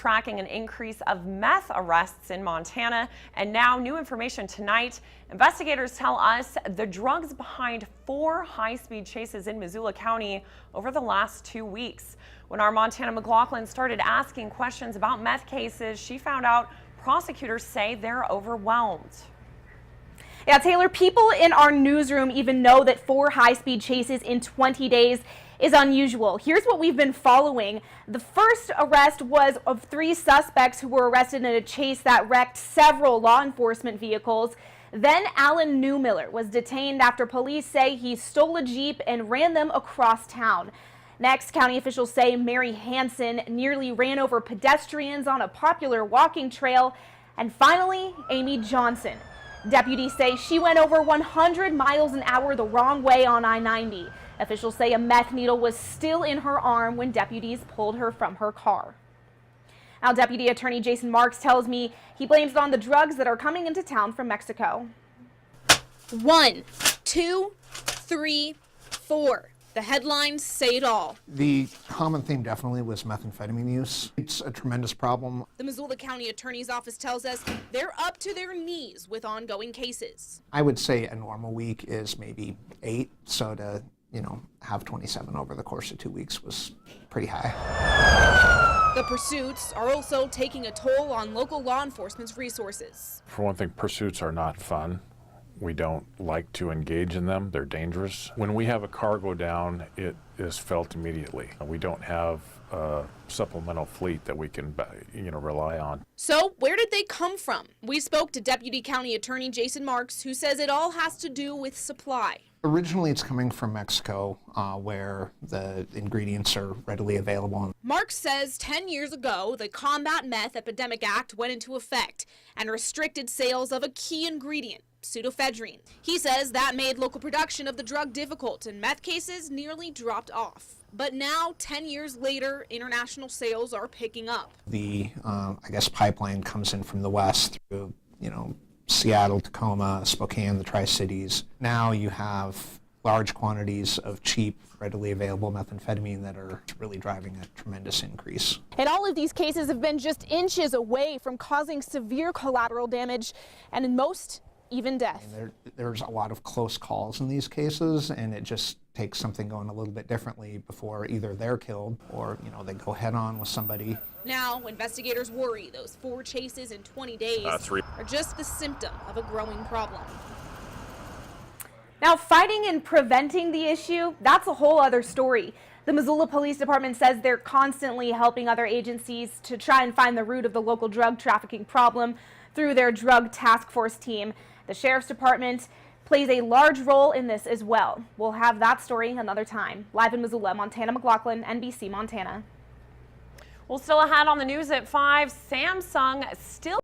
Tracking an increase of meth arrests in Montana, and now new information tonight. Investigators tell us the drugs behind 4 high-speed chases in Missoula County over the last 2 weeks. When our Montana McLaughlin started asking questions about meth cases, she found out prosecutors say they're overwhelmed. Yeah, Taylor, people in our newsroom even know that 4 high-speed chases in 20 days is unusual. Here's what we've been following. The first arrest was of 3 suspects who were arrested in a chase that wrecked several law enforcement vehicles. Then Alan Newmiller was detained after police say he stole a Jeep and ran them across town. Next, county officials say Mary Hansen nearly ran over pedestrians on a popular walking trail. And finally, Amy Johnson. Deputies say she went over 100 miles an hour the wrong way on I-90. Officials say a meth needle was still in her arm when deputies pulled her from her car. Now, Deputy Attorney Jason Marks tells me he blames it on the drugs that are coming into town from Mexico. 1, 2, 3, 4. The headlines say it all. The common theme definitely was methamphetamine use. It's a tremendous problem. The Missoula County Attorney's Office tells us they're up to their knees with ongoing cases. I would say a normal week is maybe 8, so to, have 27 over the course of 2 weeks was pretty high. The pursuits are also taking a toll on local law enforcement's resources. For one thing, pursuits are not fun. We don't like to engage in them. They're dangerous. When we have a car go down, it is felt immediately. We don't have a supplemental fleet that we can, rely on. So where did they come from? We spoke to Deputy County Attorney Jason Marks, who says it all has to do with supply. Originally, it's coming from Mexico, where the ingredients are readily available. Marks says 10 years ago, the Combat Meth Epidemic Act went into effect and restricted sales of a key ingredient, pseudoephedrine. He says that made local production of the drug difficult and meth cases nearly dropped off. But now, 10 years later, international sales are picking up. The, pipeline comes in from the west through, Seattle, Tacoma, Spokane, the Tri-Cities. Now you have large quantities of cheap, readily available methamphetamine that are really driving a tremendous increase. And all of these cases have been just inches away from causing severe collateral damage and in most, even death. There's a lot of close calls in these cases, and it just takes something going a little bit differently before either they're killed or, they go head on with somebody. Now, investigators worry those 4 chases in 20 days are just the symptom of a growing problem. Now, fighting and preventing the issue, that's a whole other story. The Missoula Police Department says they're constantly helping other agencies to try and find the root of the local drug trafficking problem through their drug task force team. The Sheriff's Department plays a large role in this as well. We'll have that story another time. Live in Missoula, Montana McLaughlin, NBC Montana. Well, still ahead on the news at 5, Samsung still